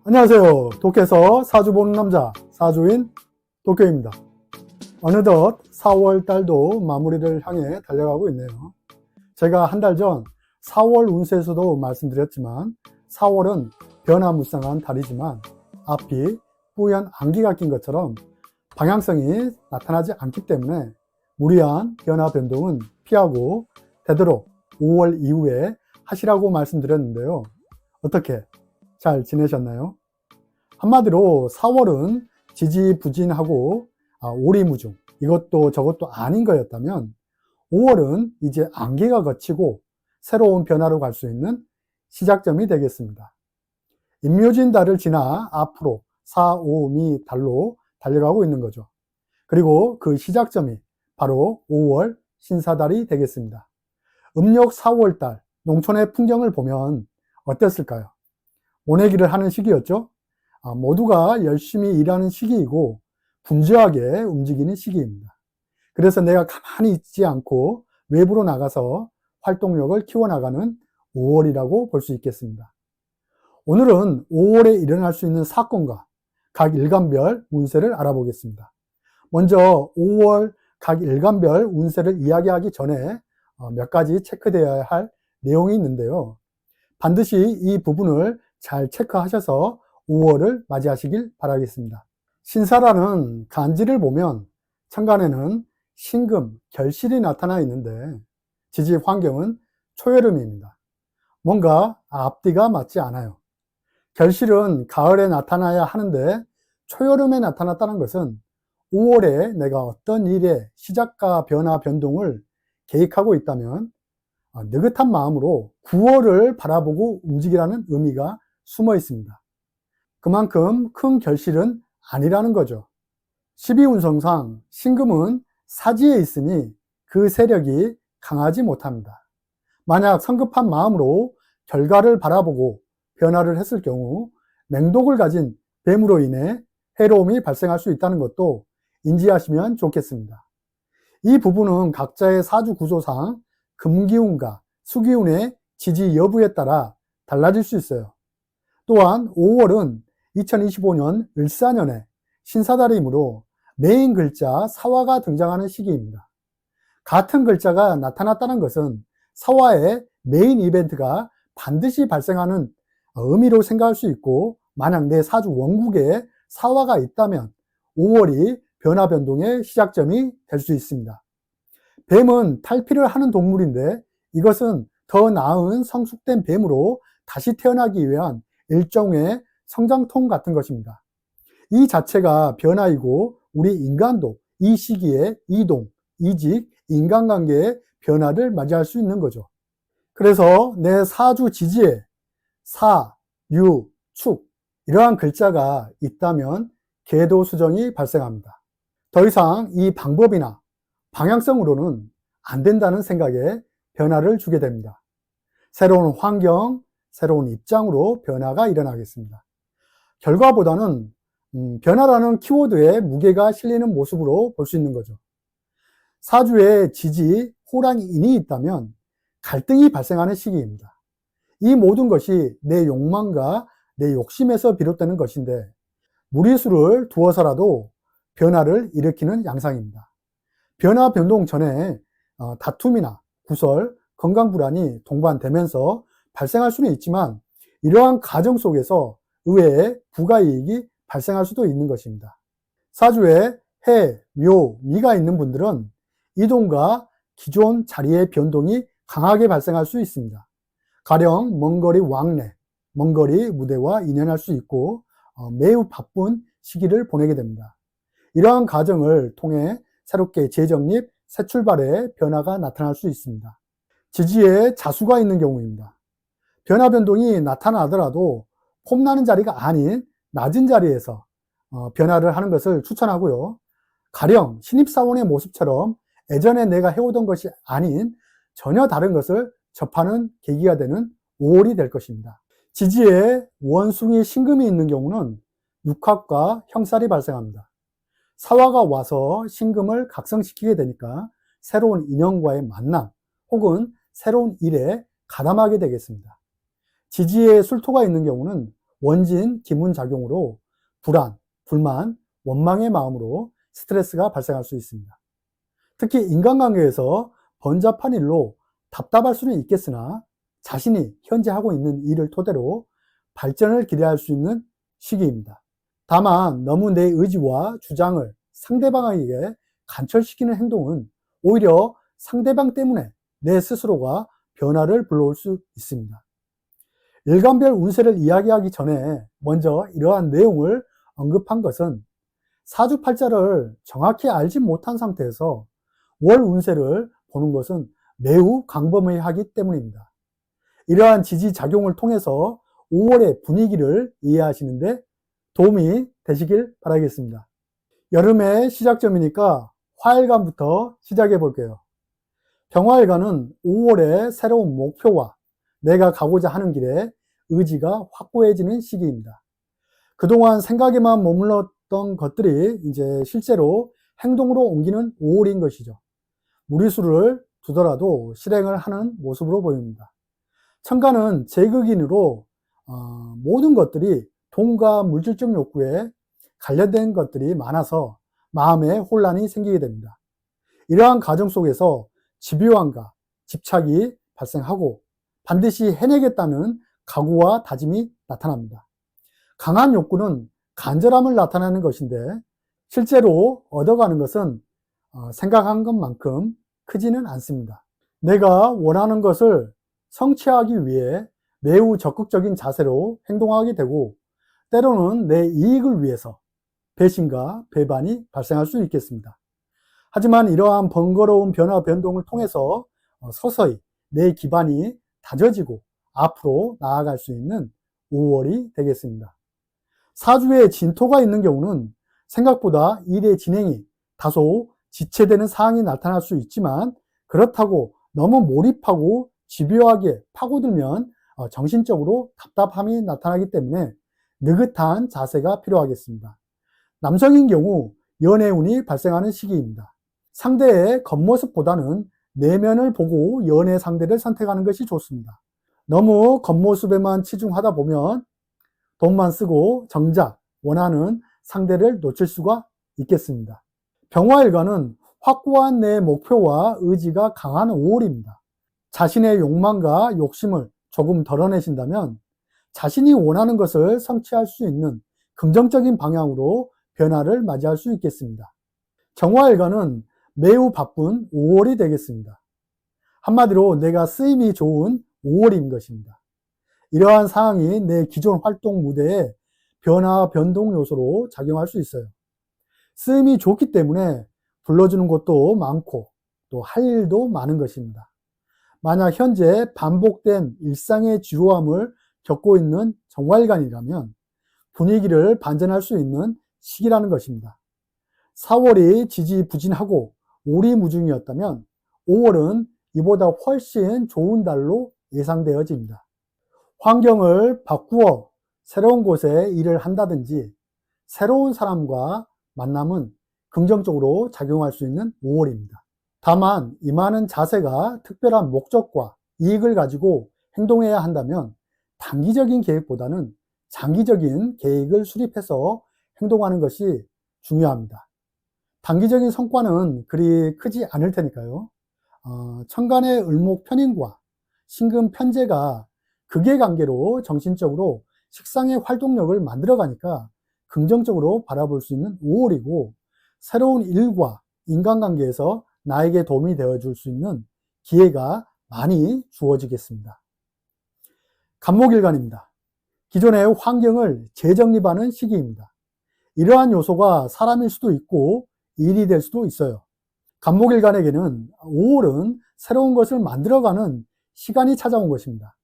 안녕하세요. 도쿄에서 사주 보는 남자, 사주인 도쿄입니다. 어느덧 4월 달도 마무리를 향해 달려가고 있네요. 제가 한 달 전 4월 운세에서도 말씀드렸지만 4월은 변화무쌍한 달이지만 앞이 뿌연 안개가 낀 것처럼 방향성이 나타나지 않기 때문에 무리한 변화 변동은 피하고 되도록 5월 이후에 하시라고 말씀드렸는데요. 어떻게 잘 지내셨나요? 한마디로 4월은 지지부진하고 오리무중, 이것도 저것도 아닌 거였다면 5월은 이제 안개가 걷히고 새로운 변화로 갈 수 있는 시작점이 되겠습니다. 임묘진 달을 지나 앞으로 4, 5, 미 달로 달려가고 있는 거죠. 그리고 그 시작점이 바로 5월 신사달이 되겠습니다. 음력 4월 달 농촌의 풍경을 보면 어땠을까요? 모내기를 하는 시기였죠. 모두가 열심히 일하는 시기이고 분주하게 움직이는 시기입니다. 그래서 내가 가만히 있지 않고 외부로 나가서 활동력을 키워나가는 5월이라고 볼 수 있겠습니다. 오늘은 5월에 일어날 수 있는 사건과 각 일간별 운세를 알아보겠습니다. 먼저 5월 각 일간별 운세를 이야기하기 전에 몇 가지 체크되어야 할 내용이 있는데요. 반드시 이 부분을 잘 체크하셔서 5월을 맞이하시길 바라겠습니다. 신사라는 간지를 보면 천간에는 신금, 결실이 나타나 있는데 지지 환경은 초여름입니다. 뭔가 앞뒤가 맞지 않아요. 결실은 가을에 나타나야 하는데 초여름에 나타났다는 것은 5월에 내가 어떤 일의 시작과 변화, 변동을 계획하고 있다면 느긋한 마음으로 9월을 바라보고 움직이라는 의미가 숨어 있습니다. 그만큼 큰 결실은 아니라는 거죠. 12운성상 신금은 사지에 있으니 그 세력이 강하지 못합니다. 만약 성급한 마음으로 결과를 바라보고 변화를 했을 경우 맹독을 가진 뱀으로 인해 해로움이 발생할 수 있다는 것도 인지하시면 좋겠습니다. 이 부분은 각자의 사주 구조상 금기운과 수기운의 지지 여부에 따라 달라질 수 있어요. 또한 5월은 2025년 을사년에 신사달이므로 메인 글자 사화가 등장하는 시기입니다. 같은 글자가 나타났다는 것은 사화의 메인 이벤트가 반드시 발생하는 의미로 생각할 수 있고, 만약 내 사주 원국에 사화가 있다면 5월이 변화 변동의 시작점이 될 수 있습니다. 뱀은 탈피를 하는 동물인데 이것은 더 나은 성숙된 뱀으로 다시 태어나기 위한 일종의 성장통 같은 것입니다. 이 자체가 변화이고 우리 인간도 이 시기에 이동, 이직, 인간관계의 변화를 맞이할 수 있는 거죠. 그래서 내 사주 지지에 사, 유, 축 이러한 글자가 있다면 계도 수정이 발생합니다. 더 이상 이 방법이나 방향성으로는 안 된다는 생각에 변화를 주게 됩니다. 새로운 환경, 새로운 입장으로 변화가 일어나겠습니다. 결과보다는 변화라는 키워드에 무게가 실리는 모습으로 볼 수 있는 거죠. 사주에 지지, 호랑이, 인이 있다면 갈등이 발생하는 시기입니다. 이 모든 것이 내 욕망과 내 욕심에서 비롯되는 것인데 무리수를 두어서라도 변화를 일으키는 양상입니다. 변화 변동 전에 다툼이나 구설, 건강불안이 동반되면서 발생할 수는 있지만 이러한 과정 속에서 의외의 부가이익이 발생할 수도 있는 것입니다. 사주에 해, 묘, 미가 있는 분들은 이동과 기존 자리의 변동이 강하게 발생할 수 있습니다. 가령 먼거리 왕래, 먼거리 무대와 인연할 수 있고 매우 바쁜 시기를 보내게 됩니다. 이러한 과정을 통해 새롭게 재정립, 새 출발의 변화가 나타날 수 있습니다. 지지에 자수가 있는 경우입니다. 변화 변동이 나타나더라도 폼나는 자리가 아닌 낮은 자리에서 변화를 하는 것을 추천하고요. 가령 신입사원의 모습처럼 예전에 내가 해오던 것이 아닌 전혀 다른 것을 접하는 계기가 되는 5월이 될 것입니다. 지지에 원숭이 신금이 있는 경우는 육합과 형살이 발생합니다. 사화가 와서 신금을 각성시키게 되니까 새로운 인연과의 만남 혹은 새로운 일에 가담하게 되겠습니다. 지지에 술토가 있는 경우는 원진 기문작용으로 불안, 불만, 원망의 마음으로 스트레스가 발생할 수 있습니다. 특히 인간관계에서 번잡한 일로 답답할 수는 있겠으나 자신이 현재 하고 있는 일을 토대로 발전을 기대할 수 있는 시기입니다. 다만 너무 내 의지와 주장을 상대방에게 관철시키는 행동은 오히려 상대방 때문에 내 스스로가 변화를 불러올 수 있습니다. 일간별 운세를 이야기하기 전에 먼저 이러한 내용을 언급한 것은 사주팔자를 정확히 알지 못한 상태에서 월 운세를 보는 것은 매우 광범위하기 때문입니다. 이러한 지지작용을 통해서 5월의 분위기를 이해하시는데 도움이 되시길 바라겠습니다. 여름의 시작점이니까 화일간부터 시작해 볼게요. 병화일간은 5월의 새로운 목표와 내가 가고자 하는 길에 의지가 확고해지는 시기입니다. 그동안 생각에만 머물렀던 것들이 이제 실제로 행동으로 옮기는 5월인 것이죠. 무리수를 두더라도 실행을 하는 모습으로 보입니다. 천간은 제극인으로 모든 것들이 돈과 물질적 욕구에 관련된 것들이 많아서 마음에 혼란이 생기게 됩니다. 이러한 과정 속에서 집요함과 집착이 발생하고 반드시 해내겠다는 각오와 다짐이 나타납니다. 강한 욕구는 간절함을 나타내는 것인데 실제로 얻어가는 것은 생각한 것만큼 크지는 않습니다. 내가 원하는 것을 성취하기 위해 매우 적극적인 자세로 행동하게 되고 때로는 내 이익을 위해서 배신과 배반이 발생할 수 있겠습니다. 하지만 이러한 번거로운 변화 변동을 통해서 서서히 내 기반이 다져지고 앞으로 나아갈 수 있는 5월이 되겠습니다. 사주에 진토가 있는 경우는 생각보다 일의 진행이 다소 지체되는 상황이 나타날 수 있지만 그렇다고 너무 몰입하고 집요하게 파고들면 정신적으로 답답함이 나타나기 때문에 느긋한 자세가 필요하겠습니다. 남성인 경우 연애운이 발생하는 시기입니다. 상대의 겉모습보다는 내면을 보고 연애 상대를 선택하는 것이 좋습니다. 너무 겉모습에만 치중하다 보면 돈만 쓰고 정작 원하는 상대를 놓칠 수가 있겠습니다. 병화일간은 확고한 내 목표와 의지가 강한 5월입니다. 자신의 욕망과 욕심을 조금 덜어내신다면 자신이 원하는 것을 성취할 수 있는 긍정적인 방향으로 변화를 맞이할 수 있겠습니다. 정화일간은 매우 바쁜 5월이 되겠습니다. 한마디로 내가 쓰임이 좋은 5월인 것입니다. 이러한 상황이 내 기존 활동 무대에 변화, 변동 요소로 작용할 수 있어요. 쓰임이 좋기 때문에 불러주는 것도 많고 또 할 일도 많은 것입니다. 만약 현재 반복된 일상의 지루함을 겪고 있는 정화일간이라면 분위기를 반전할 수 있는 시기라는 것입니다. 4월이 지지부진하고 오리무중이었다면 5월은 이보다 훨씬 좋은 달로 예상되어집니다. 환경을 바꾸어 새로운 곳에 일을 한다든지 새로운 사람과 만남은 긍정적으로 작용할 수 있는 5월입니다. 다만 임하는 자세가 특별한 목적과 이익을 가지고 행동해야 한다면 단기적인 계획보다는 장기적인 계획을 수립해서 행동하는 것이 중요합니다. 단기적인 성과는 그리 크지 않을 테니까요. 천간의 을목 편인과 신금 편제가 극의 관계로 정신적으로 식상의 활동력을 만들어가니까 긍정적으로 바라볼 수 있는 5월이고 새로운 일과 인간관계에서 나에게 도움이 되어줄 수 있는 기회가 많이 주어지겠습니다. 간목일간입니다. 기존의 환경을 재정립하는 시기입니다. 이러한 요소가 사람일 수도 있고 일이 될 수도 있어요. 간목일간에게는 5월은 새로운 것을 만들어가는 시간이 찾아온 것입니다.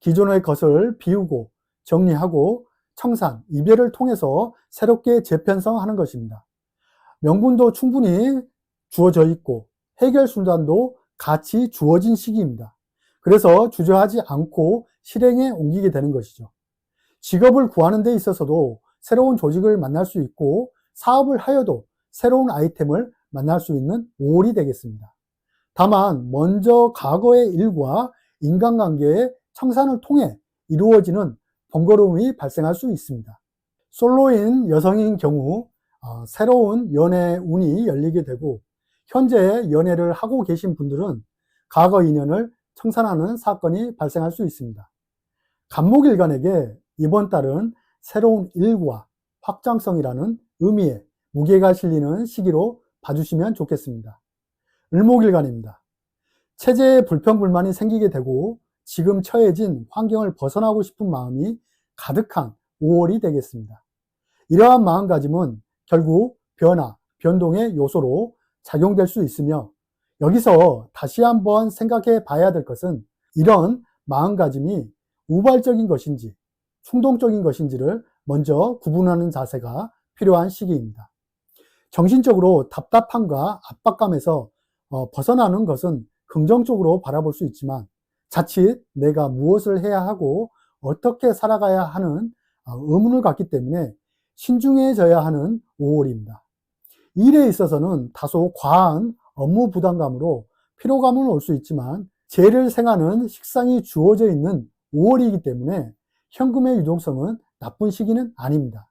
기존의 것을 비우고 정리하고 청산, 이별을 통해서 새롭게 재편성하는 것입니다. 명분도 충분히 주어져 있고 해결 순간도 같이 주어진 시기입니다. 그래서 주저하지 않고 실행에 옮기게 되는 것이죠. 직업을 구하는 데 있어서도 새로운 조직을 만날 수 있고 사업을 하여도 새로운 아이템을 만날 수 있는 5월이 되겠습니다. 다만 먼저 과거의 일과 인간관계의 청산을 통해 이루어지는 번거로움이 발생할 수 있습니다. 솔로인 여성인 경우 새로운 연애 운이 열리게 되고 현재 연애를 하고 계신 분들은 과거 인연을 청산하는 사건이 발생할 수 있습니다. 간목일간에게 이번 달은 새로운 일과 확장성이라는 의미에 무게가 실리는 시기로 봐주시면 좋겠습니다. 을목일간입니다. 체제에 불평불만이 생기게 되고 지금 처해진 환경을 벗어나고 싶은 마음이 가득한 5월이 되겠습니다. 이러한 마음가짐은 결국 변화, 변동의 요소로 작용될 수 있으며 여기서 다시 한번 생각해 봐야 될 것은 이런 마음가짐이 우발적인 것인지 충동적인 것인지를 먼저 구분하는 자세가 필요한 시기입니다. 정신적으로 답답함과 압박감에서 벗어나는 것은 긍정적으로 바라볼 수 있지만 자칫 내가 무엇을 해야 하고 어떻게 살아가야 하는 의문을 갖기 때문에 신중해져야 하는 5월입니다. 일에 있어서는 다소 과한 업무 부담감으로 피로감은 올 수 있지만 재를 생하는 식상이 주어져 있는 5월이기 때문에 현금의 유동성은 나쁜 시기는 아닙니다.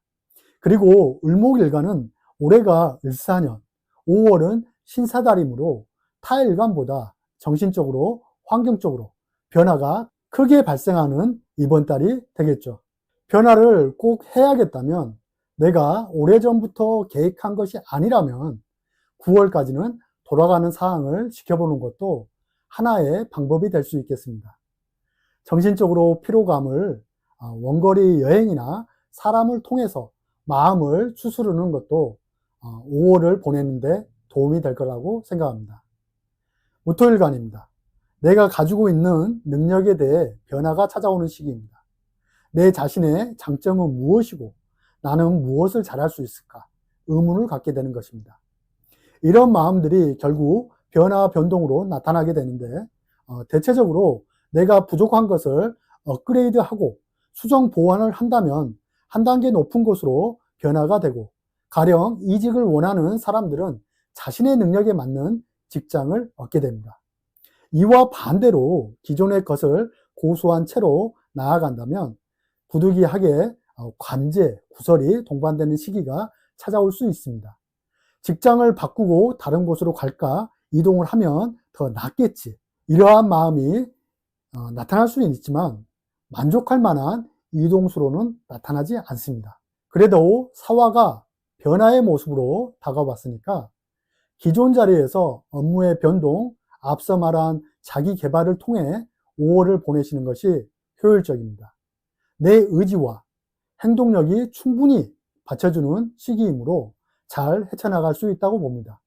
그리고 을목일간은 올해가 을사년, 5월은 신사달이므로 타일간보다 정신적으로 환경적으로 변화가 크게 발생하는 이번 달이 되겠죠. 변화를 꼭 해야겠다면 내가 오래전부터 계획한 것이 아니라면 9월까지는 돌아가는 상황을 지켜보는 것도 하나의 방법이 될 수 있겠습니다. 정신적으로 피로감을 원거리 여행이나 사람을 통해서 마음을 추스르는 것도 5월을 보내는데 도움이 될 거라고 생각합니다. 무토일간입니다. 내가 가지고 있는 능력에 대해 변화가 찾아오는 시기입니다. 내 자신의 장점은 무엇이고 나는 무엇을 잘할 수 있을까? 의문을 갖게 되는 것입니다. 이런 마음들이 결국 변화, 변동으로 나타나게 되는데 대체적으로 내가 부족한 것을 업그레이드하고 수정 보완을 한다면 한 단계 높은 곳으로 변화가 되고 가령 이직을 원하는 사람들은 자신의 능력에 맞는 직장을 얻게 됩니다. 이와 반대로 기존의 것을 고수한 채로 나아간다면 부득이하게 관제, 구설이 동반되는 시기가 찾아올 수 있습니다. 직장을 바꾸고 다른 곳으로 갈까 이동을 하면 더 낫겠지. 이러한 마음이 나타날 수는 있지만 만족할 만한 이동수로는 나타나지 않습니다. 그래도 사화가 변화의 모습으로 다가왔으니까 기존 자리에서 업무의 변동, 앞서 말한 자기 개발을 통해 5월을 보내시는 것이 효율적입니다. 내 의지와 행동력이 충분히 받쳐주는 시기이므로 잘 헤쳐나갈 수 있다고 봅니다.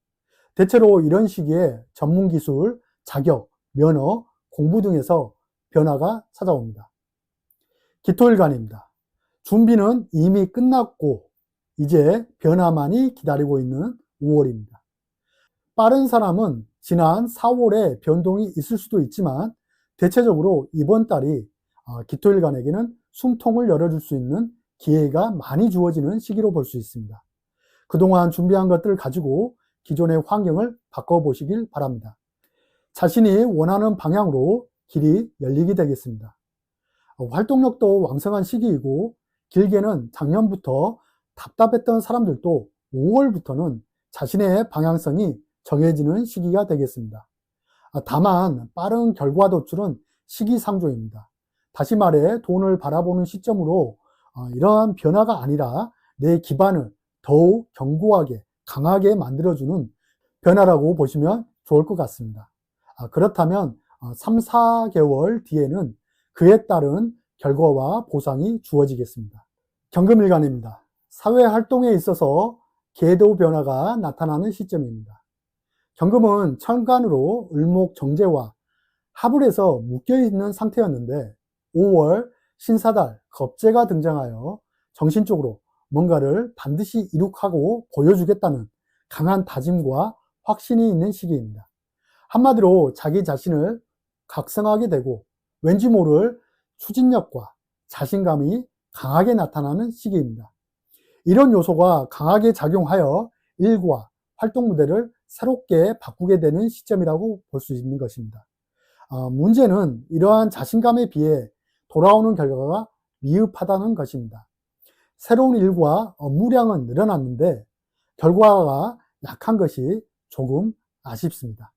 대체로 이런 시기에 전문기술, 자격, 면허, 공부 등에서 변화가 찾아옵니다. 기토일간입니다. 준비는 이미 끝났고 이제 변화만이 기다리고 있는 5월입니다. 빠른 사람은 지난 4월에 변동이 있을 수도 있지만 대체적으로 이번 달이 기토일간에게는 숨통을 열어줄 수 있는 기회가 많이 주어지는 시기로 볼 수 있습니다. 그동안 준비한 것들을 가지고 기존의 환경을 바꿔보시길 바랍니다. 자신이 원하는 방향으로 길이 열리게 되겠습니다. 활동력도 왕성한 시기이고 길게는 작년부터 답답했던 사람들도 5월부터는 자신의 방향성이 정해지는 시기가 되겠습니다. 다만 빠른 결과 도출은 시기상조입니다. 다시 말해 돈을 바라보는 시점으로 이러한 변화가 아니라 내 기반을 더욱 견고하게 강하게 만들어주는 변화라고 보시면 좋을 것 같습니다. 그렇다면 3, 4개월 뒤에는 그에 따른 결과와 보상이 주어지겠습니다. 경금일간입니다. 사회활동에 있어서 궤도 변화가 나타나는 시점입니다. 경금은 천간으로 을목 정제와 합을 해서 묶여있는 상태였는데 5월 신사달 겁재가 등장하여 정신적으로 뭔가를 반드시 이룩하고 보여주겠다는 강한 다짐과 확신이 있는 시기입니다. 한마디로 자기 자신을 각성하게 되고 왠지 모를 추진력과 자신감이 강하게 나타나는 시기입니다. 이런 요소가 강하게 작용하여 일과 활동 무대를 새롭게 바꾸게 되는 시점이라고 볼 수 있는 것입니다. 문제는 이러한 자신감에 비해 돌아오는 결과가 미흡하다는 것입니다. 새로운 일과 업무량은 늘어났는데 결과가 약한 것이 조금 아쉽습니다.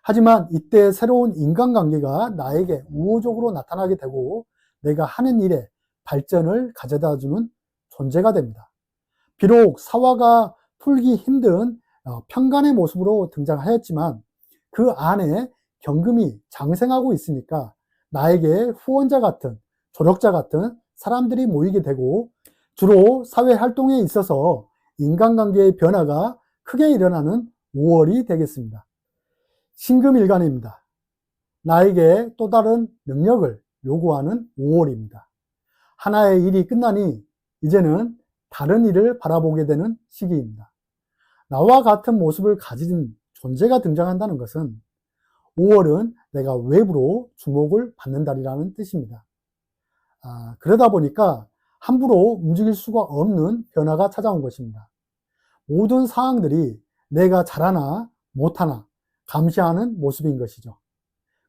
하지만 이때 새로운 인간관계가 나에게 우호적으로 나타나게 되고 내가 하는 일에 발전을 가져다주는 존재가 됩니다. 비록 사화가 풀기 힘든 평간의 모습으로 등장하였지만 그 안에 경금이 장생하고 있으니까 나에게 후원자 같은, 조력자 같은 사람들이 모이게 되고 주로 사회활동에 있어서 인간관계의 변화가 크게 일어나는 5월이 되겠습니다. 신금일간입니다. 나에게 또 다른 능력을 요구하는 5월입니다. 하나의 일이 끝나니 이제는 다른 일을 바라보게 되는 시기입니다. 나와 같은 모습을 가진 존재가 등장한다는 것은 5월은 내가 외부로 주목을 받는 달이라는 뜻입니다. 그러다 보니까 함부로 움직일 수가 없는 변화가 찾아온 것입니다. 모든 상황들이 내가 잘하나 못하나 감시하는 모습인 것이죠.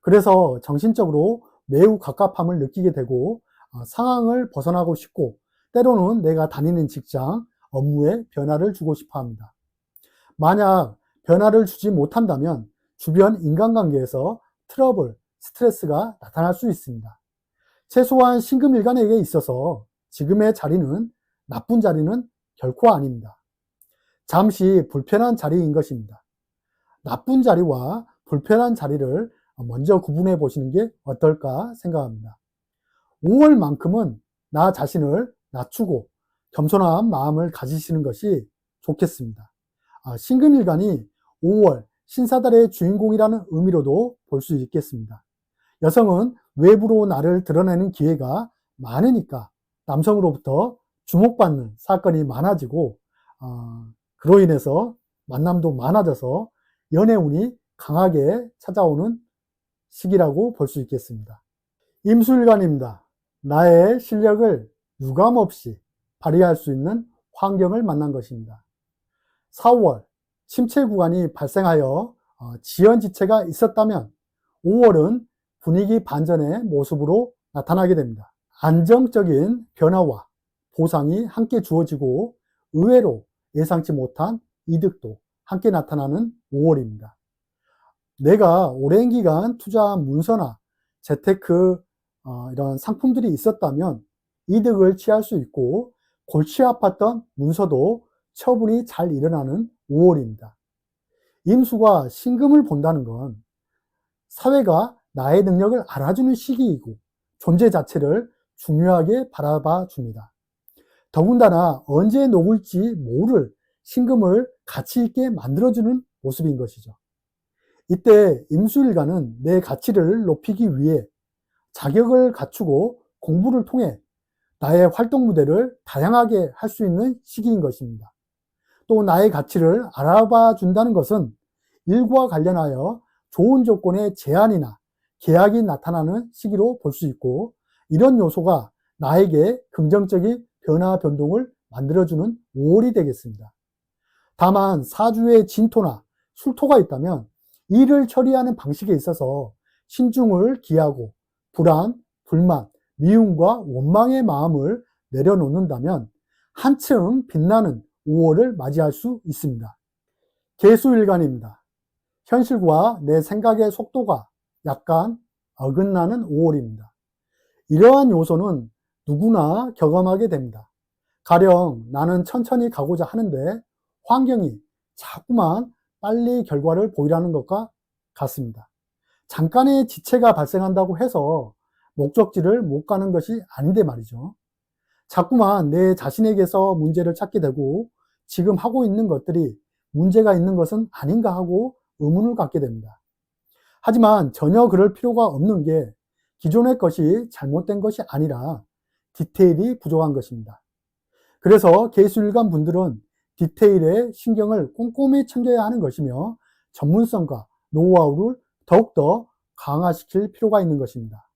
그래서 정신적으로 매우 갑갑함을 느끼게 되고 상황을 벗어나고 싶고 때로는 내가 다니는 직장, 업무에 변화를 주고 싶어 합니다. 만약 변화를 주지 못한다면 주변 인간관계에서 트러블, 스트레스가 나타날 수 있습니다. 최소한 신금일간에게 있어서 지금의 자리는 나쁜 자리는 결코 아닙니다. 잠시 불편한 자리인 것입니다. 나쁜 자리와 불편한 자리를 먼저 구분해 보시는 게 어떨까 생각합니다. 5월만큼은 나 자신을 낮추고 겸손한 마음을 가지시는 것이 좋겠습니다. 신금일간이 5월 신사달의 주인공이라는 의미로도 볼 수 있겠습니다. 여성은 외부로 나를 드러내는 기회가 많으니까 남성으로부터 주목받는 사건이 많아지고 그로 인해서 만남도 많아져서 연애운이 강하게 찾아오는 시기라고 볼 수 있겠습니다. 임수일간입니다. 나의 실력을 유감없이 발휘할 수 있는 환경을 만난 것입니다. 4월 침체 구간이 발생하여 지연지체가 있었다면 5월은 분위기 반전의 모습으로 나타나게 됩니다. 안정적인 변화와 보상이 함께 주어지고 의외로 예상치 못한 이득도 함께 나타나는 5월입니다. 내가 오랜 기간 투자한 문서나 재테크 이런 상품들이 있었다면 이득을 취할 수 있고 골치 아팠던 문서도 처분이 잘 일어나는 5월입니다. 임수가 신금을 본다는 건 사회가 나의 능력을 알아주는 시기이고 존재 자체를 중요하게 바라봐 줍니다. 더군다나 언제 녹을지 모를 신금을 가치 있게 만들어주는 모습인 것이죠. 이때 임수일간은 내 가치를 높이기 위해 자격을 갖추고 공부를 통해 나의 활동 무대를 다양하게 할 수 있는 시기인 것입니다. 또 나의 가치를 알아봐 준다는 것은 일과 관련하여 좋은 조건의 제안이나 계약이 나타나는 시기로 볼 수 있고 이런 요소가 나에게 긍정적인 변화 변동을 만들어주는 5월이 되겠습니다. 다만 사주에 진토나 술토가 있다면 일을 처리하는 방식에 있어서 신중을 기하고 불안, 불만, 미움과 원망의 마음을 내려놓는다면 한층 빛나는 5월을 맞이할 수 있습니다. 계수일간입니다. 현실과 내 생각의 속도가 약간 어긋나는 5월입니다. 이러한 요소는 누구나 경험하게 됩니다. 가령 나는 천천히 가고자 하는데 환경이 자꾸만 빨리 결과를 보이라는 것과 같습니다. 잠깐의 지체가 발생한다고 해서 목적지를 못 가는 것이 아닌데 말이죠. 자꾸만 내 자신에게서 문제를 찾게 되고 지금 하고 있는 것들이 문제가 있는 것은 아닌가 하고 의문을 갖게 됩니다. 하지만 전혀 그럴 필요가 없는 게 기존의 것이 잘못된 것이 아니라 디테일이 부족한 것입니다. 그래서 계수일간 분들은 디테일에 신경을 꼼꼼히 챙겨야 하는 것이며 전문성과 노하우를 더욱더 강화시킬 필요가 있는 것입니다.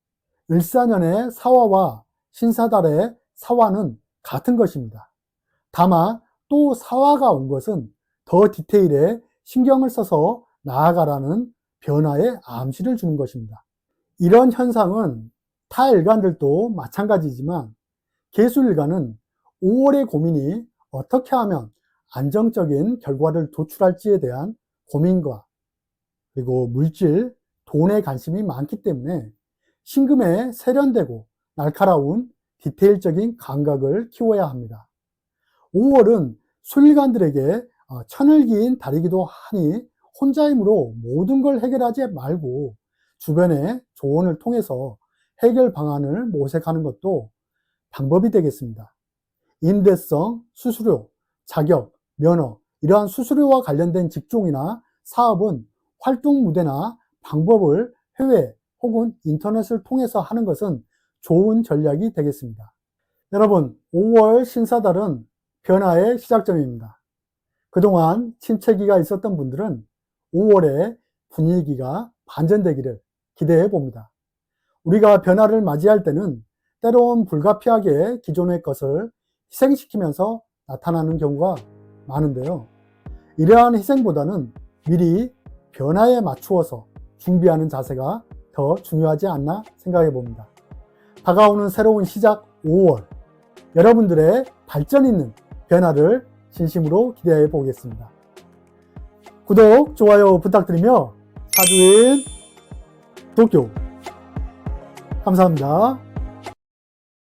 을사년의 사화와 신사달의 사화는 같은 것입니다. 다만 또 사화가 온 것은 더 디테일에 신경을 써서 나아가라는 변화의 암시를 주는 것입니다. 이런 현상은 타 일간들도 마찬가지지만 개수일가는 5월의 고민이 어떻게 하면 안정적인 결과를 도출할지에 대한 고민과 그리고 물질, 돈에 관심이 많기 때문에 신금에 세련되고 날카로운 디테일적인 감각을 키워야 합니다. 5월은 수일관들에게 천을 기인 달이기도 하니 혼자 힘으로 모든 걸 해결하지 말고 주변의 조언을 통해서 해결 방안을 모색하는 것도 방법이 되겠습니다. 임대성, 수수료, 자격, 면허, 이러한 수수료와 관련된 직종이나 사업은 활동 무대나 방법을 해외 혹은 인터넷을 통해서 하는 것은 좋은 전략이 되겠습니다. 여러분, 5월 신사달은 변화의 시작점입니다. 그동안 침체기가 있었던 분들은 5월에 분위기가 반전되기를 기대해 봅니다. 우리가 변화를 맞이할 때는 때론 불가피하게 기존의 것을 희생시키면서 나타나는 경우가 많은데요. 이러한 희생보다는 미리 변화에 맞추어서 준비하는 자세가 더 중요하지 않나 생각해 봅니다. 다가오는 새로운 시작 5월, 여러분들의 발전 있는 변화를 진심으로 기대해 보겠습니다. 구독, 좋아요 부탁드리며 사주인 도쿄 감사합니다.